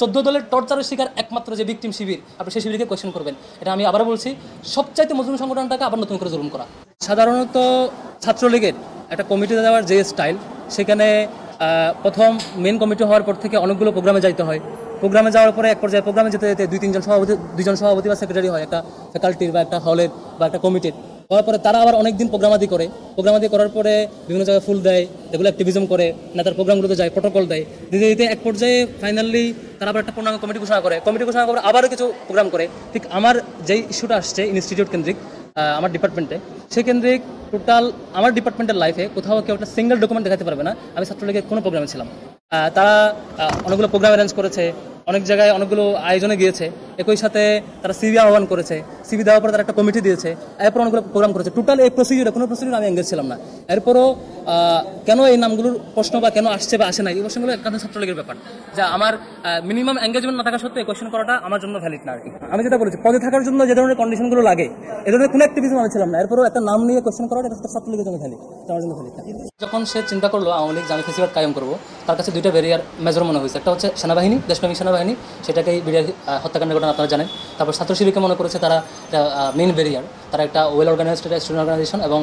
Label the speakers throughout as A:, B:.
A: 14 দলের টর্চারের শিকার একমাত্র যে ভিকটিম শিবির, আপনি সেই শিবিরকে কোয়েশ্চেন করবেন। এটা আমি আবারও বলছি, সবচাইতে মজলুম সংগঠনটাকে আবার নতুন করে জুলুম করা। সাধারণত ছাত্রলীগের একটা কমিটিতে যাওয়ার যে স্টাইল, সেখানে প্রথম মেন কমিটি হওয়ার পর থেকে অনেকগুলো প্রোগ্রামে যাইতে হয়। প্রোগ্রামে যাওয়ার পরে এক পর্যায়ে প্রোগ্রামে যেতে যেতে দুইজন সভাপতি বা সেক্রেটারি হয় একটা ফ্যাকাল্টির বা একটা হলের বা একটা কমিটির। হওয়ার পরে তারা আবার অনেক দিন প্রোগ্রামাদি করার পরে বিভিন্ন জায়গায় ফুল দেয়, এগুলো অ্যাক্টিভিজম করে, না তার প্রোগ্রামগুলোতে যায়, প্রোটোকল দেয়, দিতে দিতে এক পর্যায়ে ফাইনালি তারা আবার একটা পূর্ণাঙ্গ কমিটি ঘোষণা করে আবারও কিছু প্রোগ্রাম করে। ঠিক আমার যেই ইস্যুটা আসছে ইনস্টিটিউট কেন্দ্রিক, আমার ডিপার্টমেন্টে, সেই কেন্দ্রিক টোটাল আমার ডিপার্টমেন্টের লাইফে কোথাও কেউ একটা সিঙ্গেল ডকুমেন্ট দেখাতে পারবে না আমি ছাত্রলীগের কোনো প্রোগ্রামে ছিলাম। তারা অনেকগুলো প্রোগ্রাম অ্যারেঞ্জ করেছে, অনেক জায়গায় অনেকগুলো আয়োজনে গিয়েছে, একই সাথে তারা সিভি আহ্বান করেছে, সিভি দেওয়ার পরে তারা একটা কমিটি দিয়েছে, এরপর অনেকগুলো প্রোগ্রাম করেছে। টোটাল এই কোনো প্রসিডিউরে আমি এঙ্গেজ ছিলাম না। এরপরও কেন এই নামগুলোর প্রশ্ন বা কেন আসছে বা আসে না, এই প্রশ্নগুলো একদম ছাত্রলীগের ব্যাপার, যা আমার মিনিমাম এঙ্গেজমেন্ট না থাকা সত্ত্বেও এই কোয়েশ্চেন করাটা আমার জন্য ভ্যালিড না আর কি। আমি যেটা বলেছি, পদে থাকার জন্য যে ধরনের কন্ডিশনগুলো লাগে, এ ধরনের কোনো অ্যাক্টিভিজম আমি ছিলাম না। এরপরও একটা নাম নিয়ে কোয়েশ্চেন করাটা এটা ছাত্রলীগের জন্য ভ্যালিড, আমার জন্য ভ্যালিড না। যখন সে চিন্তা করলো আওয়ামী লীগ আমি ফেসিবাদ কায়েম করবো, তার কাছে দুইটা ব্যারিয়ার মেজর মনে হয়েছে। একটা হচ্ছে সেনাবাহিনী, দেশপ্রেমিক সেনাবাহিনী, সেটাকেই হত্যাকাণ্ডের ঘটনা আপনারা জানেন। তারপর ছাত্র শিবিরকে মনে করেছে তারা মেইন ব্যারিয়ার, তারা একটা ওয়েল অর্গানাইজড একটা স্টুডেন্ট অর্গানাইজেশন এবং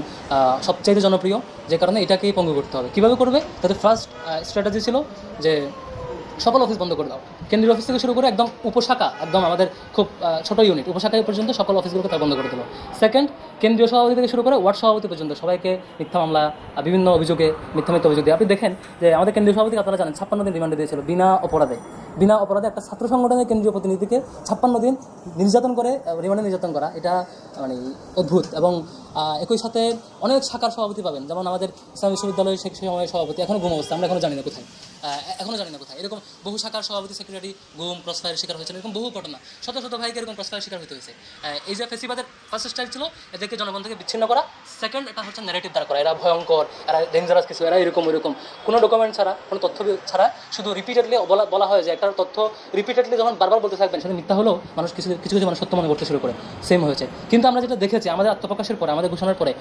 A: সবচাইতে জনপ্রিয়, যে কারণে এটাকেই পঙ্গু করতে হবে। কীভাবে করবে? তাদের ফার্স্ট স্ট্র্যাটেজি ছিল যে সকল অফিস বন্ধ করে দাও, কেন্দ্রীয় অফিস থেকে শুরু করে একদম উপশাখা, একদম আমাদের খুব ছোট ইউনিট উপশাখা পর্যন্ত সকল অফিসগুলোকে তারা বন্ধ করে দিল। সেকেন্ড, কেন্দ্রীয় সভাপতি থেকে শুরু করে ওয়ার্ড সভাপতি পর্যন্ত সবাইকে মিথ্যা মামলা, বিভিন্ন অভিযোগে মিথ্যা অভিযোগ দিয়ে। আপনি দেখেন যে আমাদের কেন্দ্রীয় সভাপতি আপনারা জানেন 56 দিন রিমান্ডে দিয়েছিল বিনা অপরাধে একটা ছাত্র সংগঠনের কেন্দ্রীয় প্রতিনিধিকে 56 দিন নির্যাতন করে রিমান্ডে নির্যাতন করা, এটা মানে অদ্ভুত। এবং একই সাথে অনেক শাখার সভাপতি পাবেন, যেমন আমাদের ইসলাম বিশ্ববিদ্যালয়ের সেই সময়ের সভাপতি এখনও গুম অবস্থা, আমরা এখনও জানি না কোথায়, এরকম বহু শাখার সভাপতি সেক্রেটারি গুম ক্রসফায়ারের শিকার হয়েছেন, এরকম বহু ঘটনা, শত শত ভাইকে এরকম ক্রসফায়ারের শিকার হতে হয়েছে। এই যে ফেসিবাদের ফার্স্ট স্টাইল ছিল এদেরকে জনগণ থেকে বিচ্ছিন্ন করা, সেকেন্ড এটা হচ্ছে ন্যারেটিভ দাঁড় করা, এরা ভয়ঙ্কর, এরা ডেঞ্জারাস কিছু, এরা এরকম কোনো ডকুমেন্ট ছাড়া, কোনো তথ্য ছাড়া, শুধু রিপিটেডলি বলা হয় যে একটা তথ্য রিপিটেডলি যখন বারবার বলতে থাকবেন সেটা মিথ্যা হলেও মানুষ কিছু কিছু মানুষ সত্য মনে করতে শুরু করে, সেম হয়েছে। কিন্তু আমরা যেটা দেখেছি আমাদের আত্মপ্রকাশের পরে, আমাদের ঘোষণার পরে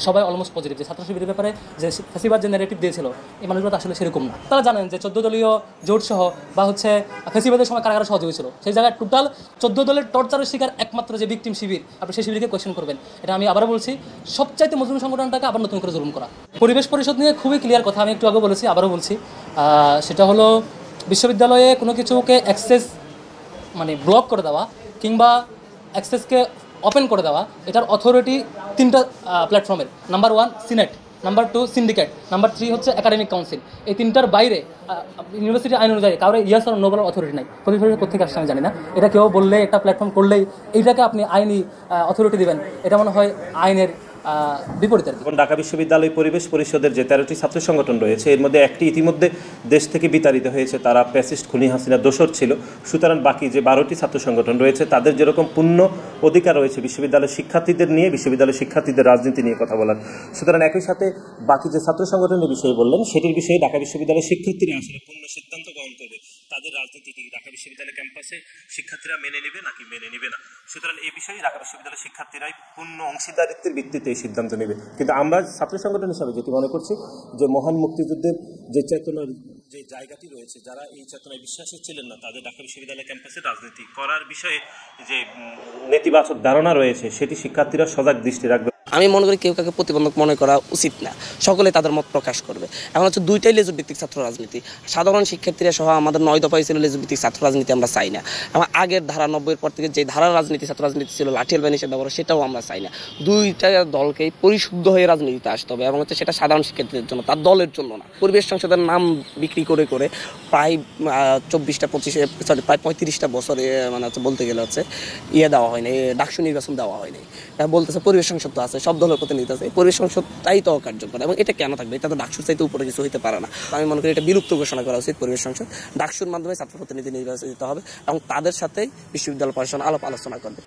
A: সবাই অলমোস্ট পজিটিভ, যে ছাত্র শিবিরের ব্যাপারে যে ফেসিবাদ যে ন্যারেটিভ দিয়েছিল এই মানুষগুলো আসলে সেরকম না। তারা জানেন যে 14 দলীয় জোট সহ বা হচ্ছে ফেসিবাদের সময় কারা সহযোগী ছিল, সেই জায়গায় টোটাল 14 দলের টর্চারের শিকার একমাত্র যে ভিকটিম শিবির, আপনি সেই শিবিরকে কোয়েশ্চেন করবেন। এটা আমি আবারও বলছি, সবচাইতে মজলুম সংগঠনটাকে আবার নতুন করে জুলুম করা। পরিবেশ পরিষদ নিয়ে খুবই ক্লিয়ার কথা, আমি একটু আগে বলেছি, আবারও বলছি, সেটা হলো বিশ্ববিদ্যালয়ে কোনো কিছুকে অ্যাক্সেস মানে ব্লক করে দেওয়া কিংবা অ্যাক্সেসকে ওপেন করে দেওয়া, এটার অথরিটি 3টা প্ল্যাটফর্মের। Number 1 senate, number 2 syndicate, number 3 হচ্ছে একাডেমিক কাউন্সিল। এই 3টার বাইরে ইউনিভার্সিটি আইন অনুযায়ী কারো ইয়াস আর নো বলার অথরিটি নাই। পরিবেশ কোথেকে আসছে আমি জানি না, এটা কেউ বললে একটা প্ল্যাটফর্ম করলেই এইটাকে আপনি আইনি অথরিটি দিবেন, এটা মনে হয় আইনের বিপরীতে।
B: ঢাকা বিশ্ববিদ্যালয় পরিবেশ পরিষদের যে 13টি ছাত্র সংগঠন রয়েছে, এর মধ্যে একটি ইতিমধ্যে দেশ থেকে বিতাড়িত হয়েছে, তারা ফ্যাসিস্ট খুনি হাসিনা দোসর ছিল। সুতরাং বাকি যে 12টি ছাত্র সংগঠন রয়েছে তাদের যেরকম পূর্ণ অধিকার রয়েছে বিশ্ববিদ্যালয়ের শিক্ষার্থীদের নিয়ে, বিশ্ববিদ্যালয়ের শিক্ষার্থীদের রাজনীতি নিয়ে কথা বলার। সুতরাং একই সাথে বাকি যে ছাত্র সংগঠনের বিষয়ে বললেন, সেটির বিষয়ে ঢাকা বিশ্ববিদ্যালয়ের শিক্ষার্থীরা আসলে পূর্ণ সিদ্ধান্ত গ্রহণ করবে তাদের রাজনীতিটি ঢাকা বিশ্ববিদ্যালয় ক্যাম্পাসে শিক্ষার্থীরা মেনে নেবে নাকি মেনে নেবে না। সুতরাং এই বিষয়ে ঢাকা বিশ্ববিদ্যালয়ের শিক্ষার্থীরাই পূর্ণ অংশীদারিত্বের ভিত্তিতে এই সিদ্ধান্ত নেবে। কিন্তু আমরা ছাত্র সংগঠন হিসাবে যেটি মনে করছি, যে মহান মুক্তিযুদ্ধের যে চেতনার যে জায়গাটি রয়েছে, যারা এই চেতনায় বিশ্বাসী ছিলেন না, তাদের ঢাকা বিশ্ববিদ্যালয় ক্যাম্পাসে রাজনীতি করার বিষয়ে যে নেতিবাচক ধারণা রয়েছে, সেটি শিক্ষার্থীরা সজাগ দৃষ্টি রাখবে।
C: আমি মনে করি কেউ কাকে প্রতিবন্ধক মনে করা উচিত না, সকলে তাদের মত প্রকাশ করবে। এখন হচ্ছে দুইটাই লেজুর ভিত্তিক ছাত্র রাজনীতি, সাধারণ শিক্ষার্থীরা সহ আমাদের 9 দফায় ছিল লেজুর ভিত্তিক ছাত্র রাজনীতি, আমরা চাই না। আমার আগের ধারা 90-এর পর থেকে যে ধারার রাজনীতি ছাত্র রাজনীতি ছিল, লাঠিয়াল বাহিনী ব্যবহার, সেটাও আমরা চাই না। দুইটা দলকেই পরিশুদ্ধ হয়ে রাজনীতিতে আসতে হবে, এবং হচ্ছে সেটা সাধারণ শিক্ষার্থীদের জন্য, তার দলের জন্য না। পরিবেশ সংসদের নাম বিক্রি করে প্রায় 35টা বছরে মানে হচ্ছে বলতে গেলে হচ্ছে দেওয়া হয়নি, ডাকসু নির্বাচন দেওয়া হয়নি। বলতেছে পরিবেশ সংসদ আছে, সব দলের প্রতিনিধি আছে, পরিবেশ সংসদটাই তো কার্যকর, এবং এটা কেন থাকবে? এটা তো ডাকসুর চাইতে উপরে কিছু হতে পারে না। আমি মনে করি এটা বিলুপ্ত ঘোষণা করা উচিত। পরিবেশ সংসদ ডাকসুর মাধ্যমে ছাত্র প্রতিনিধি নির্বাচিত হবে এবং তাদের সাথেই বিশ্ববিদ্যালয় প্রশাসন আলাপ আলোচনা করবে।